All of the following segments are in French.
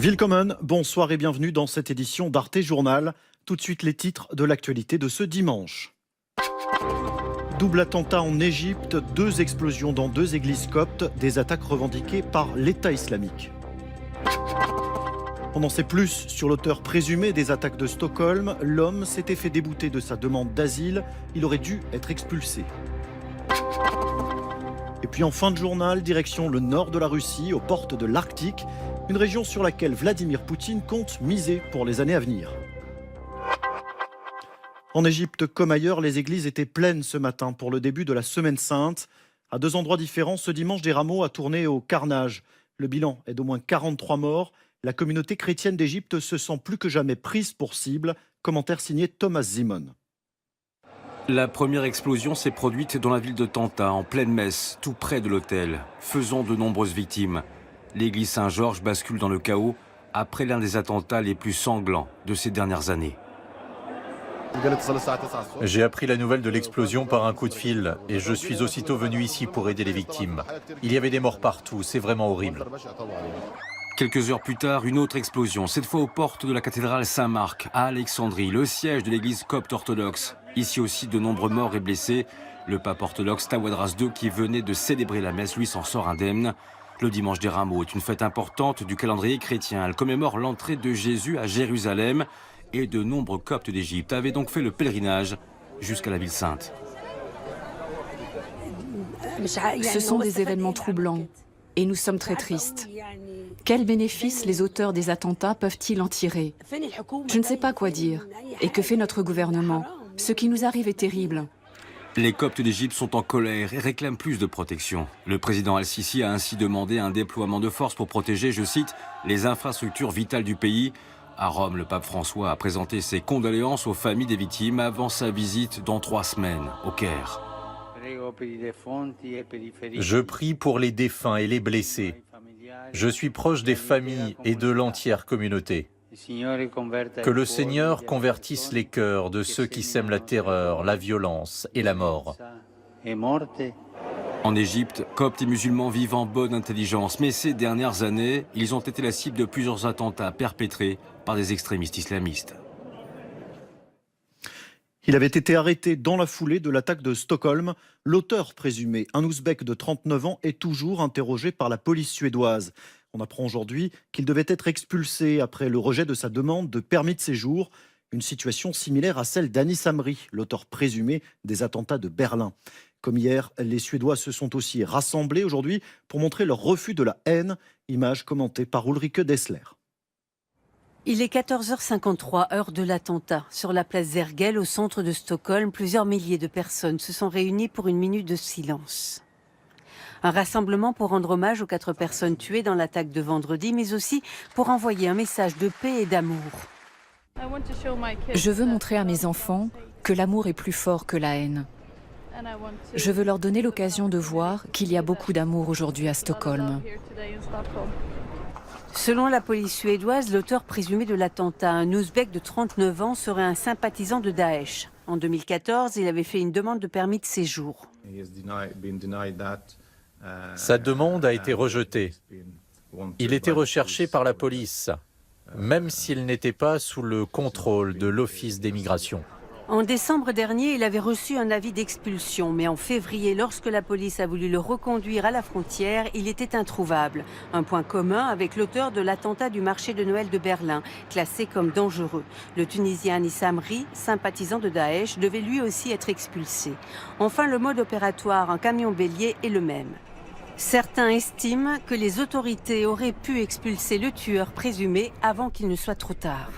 Willkommen, bonsoir et bienvenue dans cette édition d'Arte Journal. Tout de suite les titres de l'actualité de ce dimanche. Double attentat en Égypte, 2 explosions dans 2 églises coptes, des attaques revendiquées par l'État islamique. On en sait plus sur l'auteur présumé des attaques de Stockholm. L'homme s'était fait débouter de sa demande d'asile. Il aurait dû être expulsé. Et puis en fin de journal, direction le nord de la Russie, aux portes de l'Arctique, une région sur laquelle Vladimir Poutine compte miser pour les années à venir. En Égypte comme ailleurs, les églises étaient pleines ce matin pour le début de la Semaine Sainte. À 2 endroits différents, ce dimanche, des rameaux a tourné au carnage. Le bilan est d'au moins 43 morts. La communauté chrétienne d'Égypte se sent plus que jamais prise pour cible. Commentaire signé Thomas Zimon. La première explosion s'est produite dans la ville de Tanta, en pleine messe, tout près de l'hôtel, faisant de nombreuses victimes. L'église Saint-Georges bascule dans le chaos après l'un des attentats les plus sanglants de ces dernières années. J'ai appris la nouvelle de l'explosion par un coup de fil et je suis aussitôt venu ici pour aider les victimes. Il y avait des morts partout, c'est vraiment horrible. Quelques heures plus tard, une autre explosion, cette fois aux portes de la cathédrale Saint-Marc, à Alexandrie, le siège de l'église copte orthodoxe. Ici aussi, de nombreux morts et blessés. Le pape orthodoxe Tawadras II, qui venait de célébrer la messe, lui s'en sort indemne. Le dimanche des Rameaux est une fête importante du calendrier chrétien. Elle commémore l'entrée de Jésus à Jérusalem et de nombreux coptes d'Égypte avaient donc fait le pèlerinage jusqu'à la ville sainte. Ce sont des événements troublants et nous sommes très tristes. Quels bénéfices les auteurs des attentats peuvent-ils en tirer? Je ne sais pas quoi dire. Et que fait notre gouvernement? Ce qui nous arrive est terrible. Les Coptes d'Égypte sont en colère et réclament plus de protection. Le président Al-Sisi a ainsi demandé un déploiement de force pour protéger, je cite, les infrastructures vitales du pays. À Rome, le pape François a présenté ses condoléances aux familles des victimes avant sa visite dans 3 semaines au Caire. Je prie pour les défunts et les blessés. Je suis proche des familles et de l'entière communauté. Que le Seigneur convertisse les cœurs de ceux qui sèment la terreur, la violence et la mort. En Égypte, Coptes et musulmans vivent en bonne intelligence, mais ces dernières années, ils ont été la cible de plusieurs attentats perpétrés par des extrémistes islamistes. Il avait été arrêté dans la foulée de l'attaque de Stockholm. L'auteur présumé, un Ouzbek de 39 ans, est toujours interrogé par la police suédoise. On apprend aujourd'hui qu'il devait être expulsé après le rejet de sa demande de permis de séjour. Une situation similaire à celle d'Anis Amri, l'auteur présumé des attentats de Berlin. Comme hier, les Suédois se sont aussi rassemblés aujourd'hui pour montrer leur refus de la haine. Image commentée par Ulrike Dessler. Il est 14h53, heure de l'attentat. Sur la place Zergel, au centre de Stockholm, plusieurs milliers de personnes se sont réunies pour une minute de silence. Un rassemblement pour rendre hommage aux 4 personnes tuées dans l'attaque de vendredi, mais aussi pour envoyer un message de paix et d'amour. Je veux montrer à mes enfants que l'amour est plus fort que la haine. Je veux leur donner l'occasion de voir qu'il y a beaucoup d'amour aujourd'hui à Stockholm. Selon la police suédoise, l'auteur présumé de l'attentat, un Ouzbek de 39 ans, serait un sympathisant de Daesh. En 2014, il avait fait une demande de permis de séjour. Sa demande a été rejetée. Il était recherché par la police, même s'il n'était pas sous le contrôle de l'Office d'immigration. En décembre dernier, il avait reçu un avis d'expulsion, mais en février, lorsque la police a voulu le reconduire à la frontière, il était introuvable. Un point commun avec l'auteur de l'attentat du marché de Noël de Berlin, classé comme dangereux. Le Tunisien Anis Amri, sympathisant de Daesh, devait lui aussi être expulsé. Enfin, le mode opératoire en camion bélier est le même. Certains estiment que les autorités auraient pu expulser le tueur présumé avant qu'il ne soit trop tard.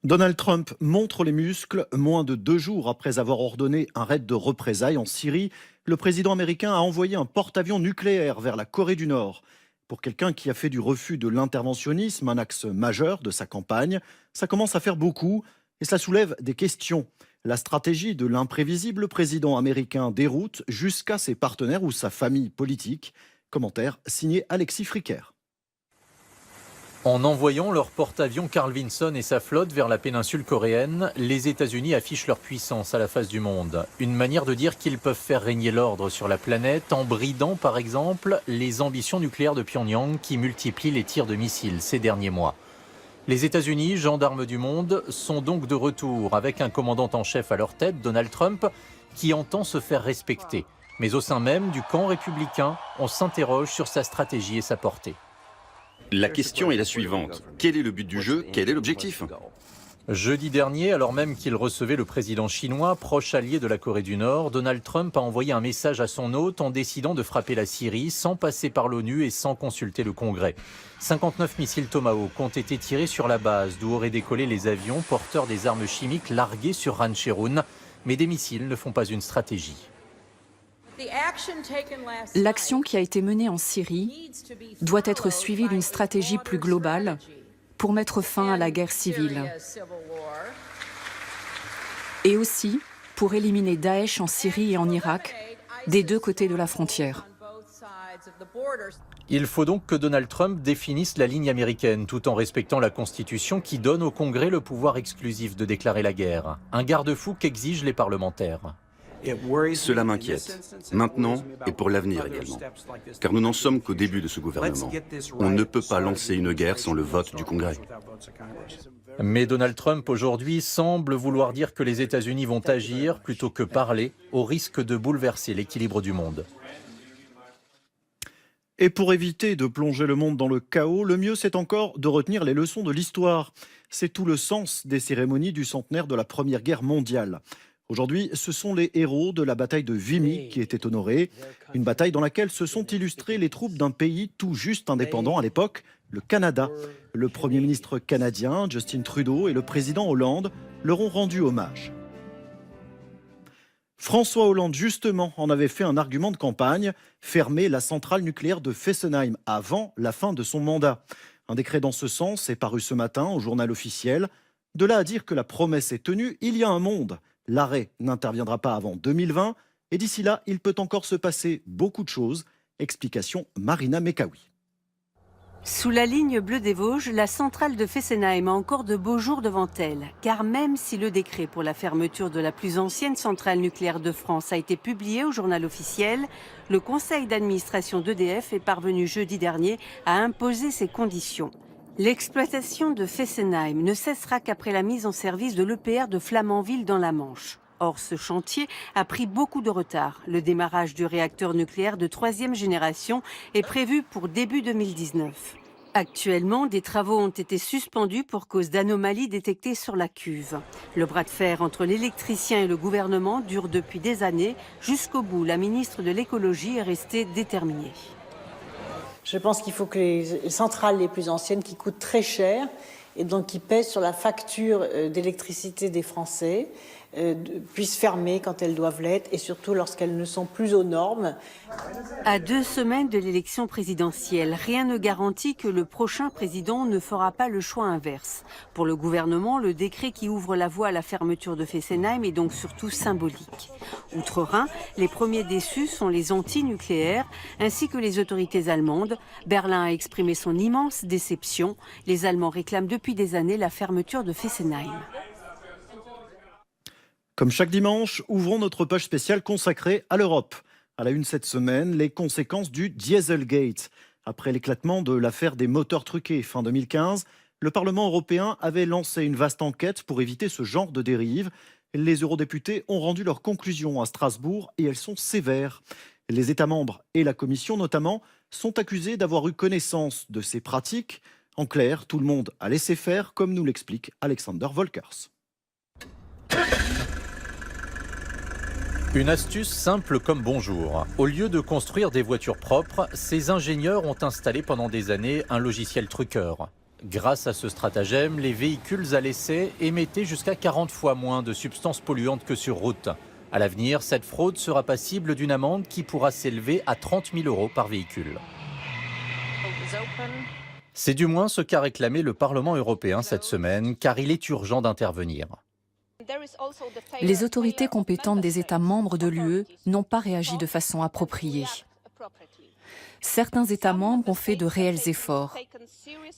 Donald Trump montre les muscles. Moins de 2 jours après avoir ordonné un raid de représailles en Syrie, le président américain a envoyé un porte-avions nucléaire vers la Corée du Nord. Pour quelqu'un qui a fait du refus de l'interventionnisme un axe majeur de sa campagne, ça commence à faire beaucoup et ça soulève des questions. La stratégie de l'imprévisible président américain déroute jusqu'à ses partenaires ou sa famille politique. Commentaire signé Alexis Fricker. En envoyant leur porte-avions Carl Vinson et sa flotte vers la péninsule coréenne, les États-Unis affichent leur puissance à la face du monde. Une manière de dire qu'ils peuvent faire régner l'ordre sur la planète en bridant par exemple les ambitions nucléaires de Pyongyang qui multiplient les tirs de missiles ces derniers mois. Les États-Unis, gendarmes du monde, sont donc de retour avec un commandant en chef à leur tête, Donald Trump, qui entend se faire respecter. Mais au sein même du camp républicain, on s'interroge sur sa stratégie et sa portée. La question est la suivante. Quel est le but du jeu? Quel est l'objectif? Jeudi dernier, alors même qu'il recevait le président chinois, proche allié de la Corée du Nord, Donald Trump a envoyé un message à son hôte en décidant de frapper la Syrie sans passer par l'ONU et sans consulter le Congrès. 59 missiles Tomahawk ont été tirés sur la base d'où auraient décollé les avions porteurs des armes chimiques largués sur Ran Cheroun. Mais des missiles ne font pas une stratégie. L'action qui a été menée en Syrie doit être suivie d'une stratégie plus globale pour mettre fin à la guerre civile et aussi pour éliminer Daesh en Syrie et en Irak, des deux côtés de la frontière. Il faut donc que Donald Trump définisse la ligne américaine tout en respectant la Constitution qui donne au Congrès le pouvoir exclusif de déclarer la guerre, un garde-fou qu'exigent les parlementaires. Cela m'inquiète, maintenant et pour l'avenir également, car nous n'en sommes qu'au début de ce gouvernement. On ne peut pas lancer une guerre sans le vote du Congrès. Mais Donald Trump aujourd'hui semble vouloir dire que les États-Unis vont agir plutôt que parler, au risque de bouleverser l'équilibre du monde. Et pour éviter de plonger le monde dans le chaos, le mieux c'est encore de retenir les leçons de l'histoire. C'est tout le sens des cérémonies du centenaire de la Première Guerre mondiale. Aujourd'hui, ce sont les héros de la bataille de Vimy qui étaient honorés. Une bataille dans laquelle se sont illustrées les troupes d'un pays tout juste indépendant à l'époque, le Canada. Le Premier ministre canadien, Justin Trudeau, et le président Hollande leur ont rendu hommage. François Hollande, justement, en avait fait un argument de campagne, fermer la centrale nucléaire de Fessenheim avant la fin de son mandat. Un décret dans ce sens est paru ce matin au journal officiel. De là à dire que la promesse est tenue, il y a un monde. L'arrêt n'interviendra pas avant 2020 et d'ici là, il peut encore se passer beaucoup de choses. Explication Marina Mekawi. Sous la ligne bleue des Vosges, la centrale de Fessenheim a encore de beaux jours devant elle. Car même si le décret pour la fermeture de la plus ancienne centrale nucléaire de France a été publié au journal officiel, le conseil d'administration d'EDF est parvenu jeudi dernier à imposer ses conditions. L'exploitation de Fessenheim ne cessera qu'après la mise en service de l'EPR de Flamanville dans la Manche. Or, ce chantier a pris beaucoup de retard. Le démarrage du réacteur nucléaire de 3e génération est prévu pour début 2019. Actuellement, des travaux ont été suspendus pour cause d'anomalies détectées sur la cuve. Le bras de fer entre l'électricien et le gouvernement dure depuis des années. Jusqu'au bout, la ministre de l'écologie est restée déterminée. Je pense qu'il faut que les centrales les plus anciennes, qui coûtent très cher et donc qui pèsent sur la facture d'électricité des Français, puissent fermer quand elles doivent l'être et surtout lorsqu'elles ne sont plus aux normes. À 2 semaines de l'élection présidentielle, rien ne garantit que le prochain président ne fera pas le choix inverse. Pour le gouvernement, le décret qui ouvre la voie à la fermeture de Fessenheim est donc surtout symbolique. Outre-Rhin, les premiers déçus sont les anti-nucléaires ainsi que les autorités allemandes. Berlin a exprimé son immense déception. Les Allemands réclament depuis des années la fermeture de Fessenheim. Comme chaque dimanche, ouvrons notre page spéciale consacrée à l'Europe. À la une cette semaine, les conséquences du Dieselgate. Après l'éclatement de l'affaire des moteurs truqués fin 2015, le Parlement européen avait lancé une vaste enquête pour éviter ce genre de dérive. Les eurodéputés ont rendu leurs conclusions à Strasbourg et elles sont sévères. Les États membres et la Commission notamment sont accusés d'avoir eu connaissance de ces pratiques. En clair, tout le monde a laissé faire, comme nous l'explique Alexander Volkers. Une astuce simple comme bonjour. Au lieu de construire des voitures propres, ces ingénieurs ont installé pendant des années un logiciel truqueur. Grâce à ce stratagème, les véhicules à l'essai émettaient jusqu'à 40 fois moins de substances polluantes que sur route. À l'avenir, cette fraude sera passible d'une amende qui pourra s'élever à 30 000 € par véhicule. C'est du moins ce qu'a réclamé le Parlement européen cette semaine, car il est urgent d'intervenir. Les autorités compétentes des États membres de l'UE n'ont pas réagi de façon appropriée. Certains États membres ont fait de réels efforts,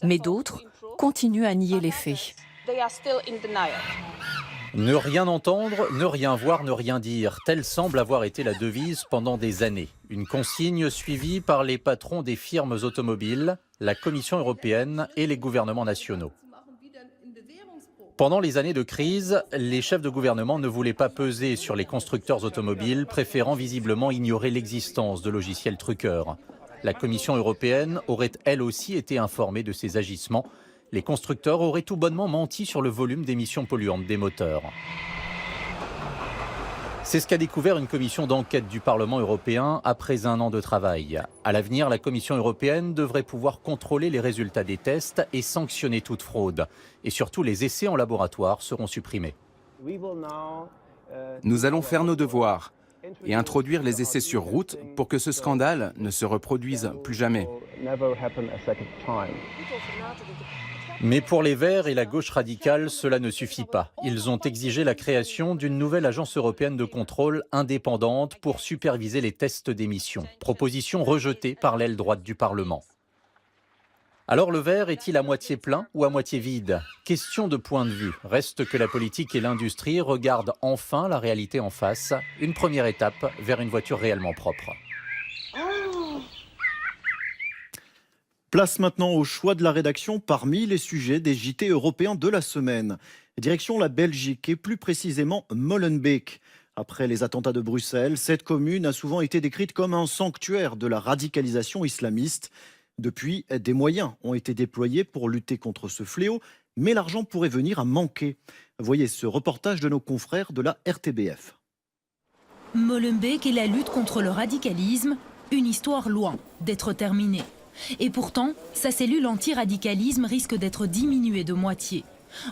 mais d'autres continuent à nier les faits. Ne rien entendre, ne rien voir, ne rien dire. Telle semble avoir été la devise pendant des années. Une consigne suivie par les patrons des firmes automobiles, la Commission européenne et les gouvernements nationaux. Pendant les années de crise, les chefs de gouvernement ne voulaient pas peser sur les constructeurs automobiles, préférant visiblement ignorer l'existence de logiciels truqueurs. La Commission européenne aurait elle aussi été informée de ces agissements. Les constructeurs auraient tout bonnement menti sur le volume d'émissions polluantes des moteurs. C'est ce qu'a découvert une commission d'enquête du Parlement européen après un an de travail. À l'avenir, la Commission européenne devrait pouvoir contrôler les résultats des tests et sanctionner toute fraude. Et surtout, les essais en laboratoire seront supprimés. Nous allons faire nos devoirs et introduire les essais sur route pour que ce scandale ne se reproduise plus jamais. Mais pour les Verts et la gauche radicale, cela ne suffit pas. Ils ont exigé la création d'une nouvelle agence européenne de contrôle indépendante pour superviser les tests d'émissions. Proposition rejetée par l'aile droite du Parlement. Alors le verre est-il à moitié plein ou à moitié vide? Question de point de vue. Reste que la politique et l'industrie regardent enfin la réalité en face. Une première étape vers une voiture réellement propre. Place maintenant au choix de la rédaction parmi les sujets des JT européens de la semaine. Direction la Belgique et plus précisément Molenbeek. Après les attentats de Bruxelles, cette commune a souvent été décrite comme un sanctuaire de la radicalisation islamiste. Depuis, des moyens ont été déployés pour lutter contre ce fléau, mais l'argent pourrait venir à manquer. Voyez ce reportage de nos confrères de la RTBF. Molenbeek et la lutte contre le radicalisme, une histoire loin d'être terminée. Et pourtant, sa cellule anti-radicalisme risque d'être diminuée de moitié.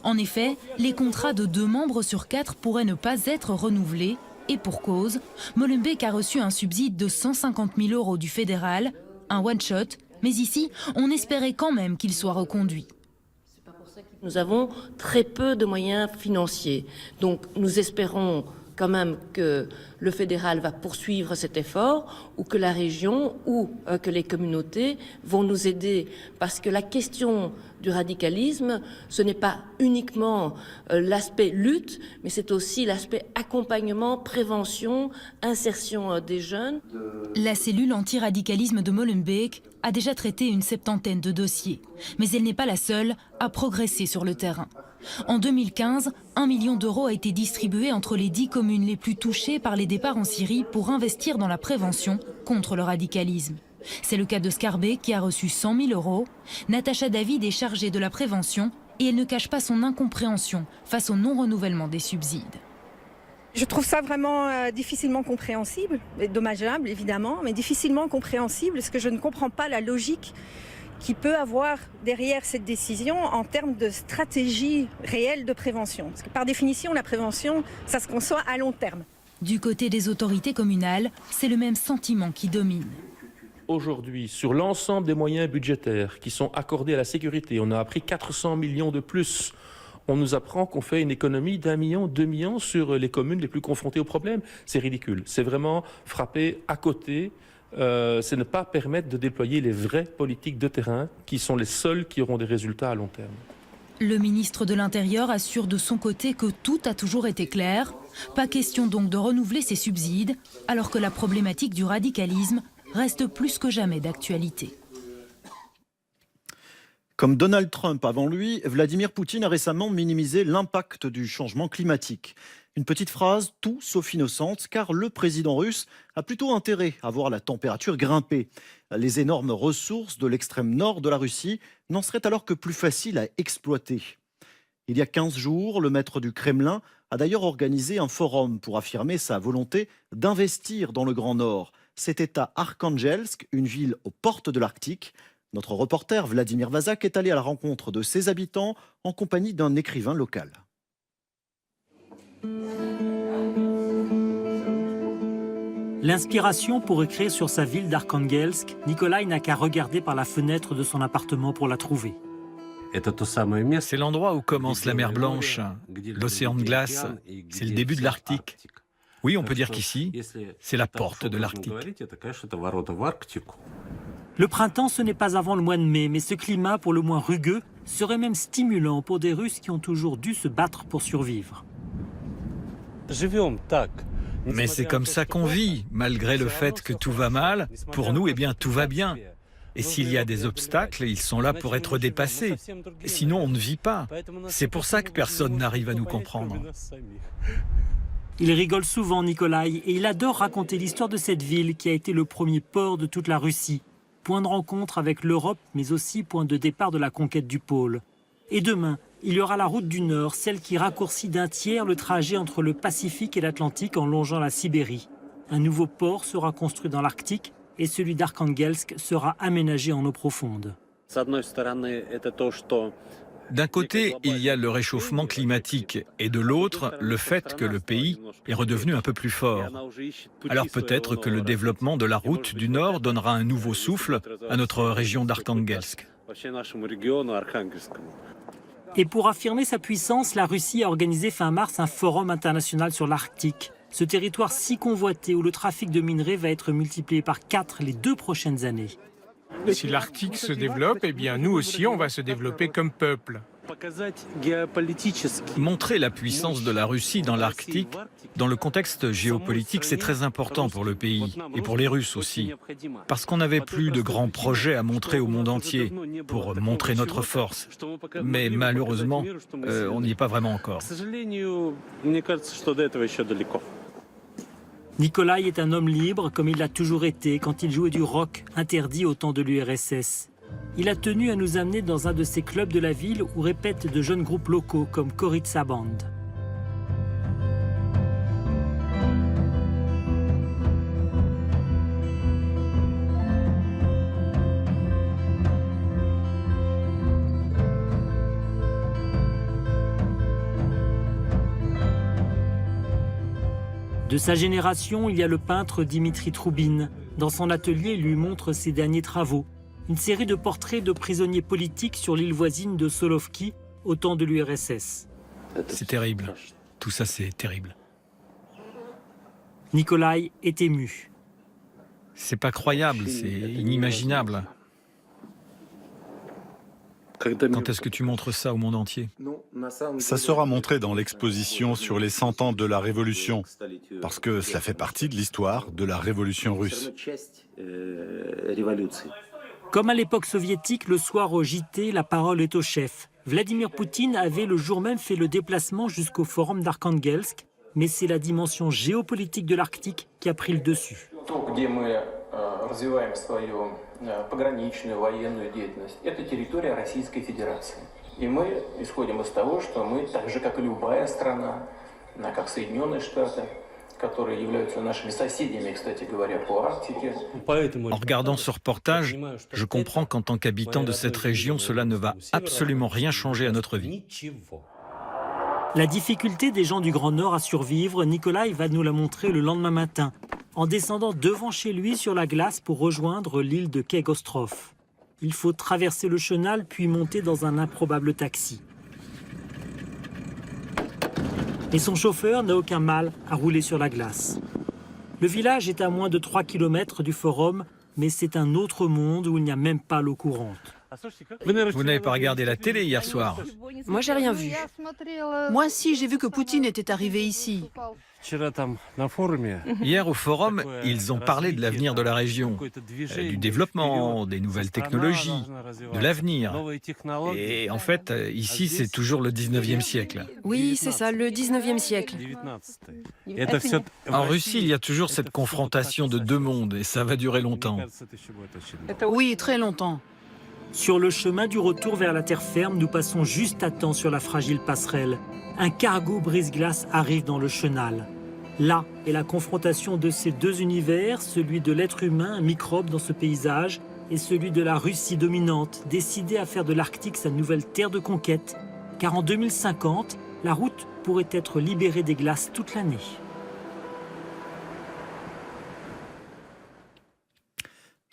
En effet, les contrats de 2 membres sur 4 pourraient ne pas être renouvelés. Et pour cause, Molenbeek a reçu un subside de 150 000 € du fédéral, un one-shot, mais ici, on espérait quand même qu'il soit reconduit. Nous avons très peu de moyens financiers, donc nous espérons quand même que le fédéral va poursuivre cet effort ou que la région ou que les communautés vont nous aider. Parce que la question du radicalisme, ce n'est pas uniquement l'aspect lutte, mais c'est aussi l'aspect accompagnement, prévention, insertion des jeunes. La cellule anti-radicalisme de Molenbeek a déjà traité une 70aine de dossiers. Mais elle n'est pas la seule à progresser sur le terrain. En 2015, 1 million d'euros a été distribué entre les 10 communes les plus touchées par les départs en Syrie pour investir dans la prévention contre le radicalisme. C'est le cas de Scarbeck qui a reçu 100 000 €. Natacha David est chargée de la prévention et elle ne cache pas son incompréhension face au non-renouvellement des subsides. Je trouve ça vraiment difficilement compréhensible, et dommageable évidemment, mais difficilement compréhensible parce que je ne comprends pas la logique qui peut avoir derrière cette décision en termes de stratégie réelle de prévention. Parce que par définition, la prévention, ça se conçoit à long terme. Du côté des autorités communales, c'est le même sentiment qui domine. Aujourd'hui, sur l'ensemble des moyens budgétaires qui sont accordés à la sécurité, on a appris 400 millions de plus. On nous apprend qu'on fait une économie d'1 million, 2 millions sur les communes les plus confrontées au problème. C'est ridicule. C'est vraiment frapper à côté. C'est ne pas permettre de déployer les vraies politiques de terrain qui sont les seules qui auront des résultats à long terme. Le ministre de l'Intérieur assure de son côté que tout a toujours été clair. Pas question donc de renouveler ces subsides, alors que la problématique du radicalisme reste plus que jamais d'actualité. Comme Donald Trump avant lui, Vladimir Poutine a récemment minimisé l'impact du changement climatique. Une petite phrase tout sauf innocente, car le président russe a plutôt intérêt à voir la température grimper. Les énormes ressources de l'extrême nord de la Russie n'en seraient alors que plus faciles à exploiter. Il y a 15 jours, le maître du Kremlin a d'ailleurs organisé un forum pour affirmer sa volonté d'investir dans le Grand Nord. C'était à Arkhangelsk, une ville aux portes de l'Arctique. Notre reporter Vladimir Vazak est allé à la rencontre de ses habitants en compagnie d'un écrivain local. L'inspiration pour écrire sur sa ville d'Arkhangelsk, Nikolai n'a qu'à regarder par la fenêtre de son appartement pour la trouver. C'est l'endroit où commence la mer Blanche, l'océan de glace, c'est le début de l'Arctique. Oui, on peut dire qu'ici, c'est la porte de l'Arctique. Le printemps, ce n'est pas avant le mois de mai, mais ce climat, pour le moins rugueux, serait même stimulant pour des Russes qui ont toujours dû se battre pour survivre. Mais c'est comme ça qu'on vit, malgré le fait que tout va mal. Pour nous, eh bien, tout va bien. Et s'il y a des obstacles, ils sont là pour être dépassés. Sinon, on ne vit pas. C'est pour ça que personne n'arrive à nous comprendre. Il rigole souvent, Nikolai, et il adore raconter l'histoire de cette ville qui a été le premier port de toute la Russie. Point de rencontre avec l'Europe, mais aussi point de départ de la conquête du pôle. Et demain, il y aura la route du Nord, celle qui raccourcit d'un tiers le trajet entre le Pacifique et l'Atlantique en longeant la Sibérie. Un nouveau port sera construit dans l'Arctique et celui d'Arkhangelsk sera aménagé en eau profonde. D'un côté, il y a le réchauffement climatique et de l'autre, le fait que le pays est redevenu un peu plus fort. Alors peut-être que le développement de la route du Nord donnera un nouveau souffle à notre région d'Arkhangelsk. Et pour affirmer sa puissance, la Russie a organisé fin mars un forum international sur l'Arctique. Ce territoire si convoité où le trafic de minerais va être multiplié par 4 les 2 prochaines années. Si l'Arctique se développe, eh bien nous aussi on va se développer comme peuple. Montrer la puissance de la Russie dans l'Arctique, dans le contexte géopolitique, c'est très important pour le pays et pour les Russes aussi. Parce qu'on n'avait plus de grands projets à montrer au monde entier pour montrer notre force. Mais malheureusement, on n'y est pas vraiment encore. Nikolai est un homme libre comme il l'a toujours été quand il jouait du rock interdit au temps de l'URSS. Il a tenu à nous amener dans un de ces clubs de la ville où répètent de jeunes groupes locaux comme Korytsa Band. De sa génération, il y a le peintre Dimitri Troubine. Dans son atelier, il lui montre ses derniers travaux. Une série de portraits de prisonniers politiques sur l'île voisine de Solovki, au temps de l'URSS. C'est terrible. Tout ça, c'est terrible. Nikolai est ému. C'est pas croyable, c'est inimaginable. Quand est-ce que tu montres ça au monde entier? Ça sera montré dans l'exposition sur les 100 ans de la Révolution, parce que cela fait partie de l'histoire de la Révolution russe. Comme à l'époque soviétique, le soir au JT, la parole est au chef. Vladimir Poutine avait le jour même fait le déplacement jusqu'au forum d'Arkhangelsk, mais c'est la dimension géopolitique de l'Arctique qui a pris le dessus. Развиваем свою пограничную военную деятельность. Это территория Российской Федерации. И мы исходим из того, что мы, так же как и любая страна, как Соединенные Штаты, которые являются нашими соседями, кстати говоря, по Арктике. En regardant ce reportage, je comprends qu'en tant qu'habitant de cette région, cela ne va absolument rien changer à notre vie. La difficulté des gens du Grand Nord à survivre, Nikolai va nous la montrer le lendemain matin, en descendant devant chez lui sur la glace pour rejoindre l'île de Keg Ostrov. Il faut traverser le chenal puis monter dans un improbable taxi. Et son chauffeur n'a aucun mal à rouler sur la glace. Le village est à moins de 3 km du forum, mais c'est un autre monde où il n'y a même pas l'eau courante. Vous n'avez pas regardé la télé hier soir? Moi, j'ai rien vu. Moi, si, j'ai vu que Poutine était arrivé ici. Hier au forum, ils ont parlé de l'avenir de la région, du développement, des nouvelles technologies, de l'avenir. Et en fait, ici, c'est toujours le 19e siècle. Oui, c'est ça, le 19e siècle. En Russie, il y a toujours cette confrontation de deux mondes et ça va durer longtemps. Oui, très longtemps. Sur le chemin du retour vers la terre ferme, nous passons juste à temps sur la fragile passerelle. Un cargo brise-glace arrive dans le chenal. Là est la confrontation de ces deux univers, celui de l'être humain, un microbe dans ce paysage, et celui de la Russie dominante, décidée à faire de l'Arctique sa nouvelle terre de conquête. Car en 2050, la route pourrait être libérée des glaces toute l'année.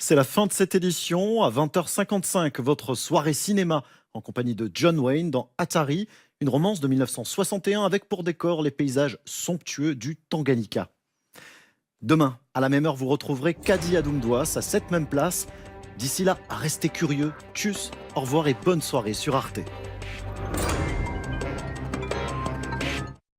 C'est la fin de cette édition. À 20h55, votre soirée cinéma en compagnie de John Wayne dans Atari, une romance de 1961 avec pour décor les paysages somptueux du Tanganyika. Demain, à la même heure, vous retrouverez Kadi Adoumdouas à cette même place. D'ici là, restez curieux. Tchuss, au revoir et bonne soirée sur Arte.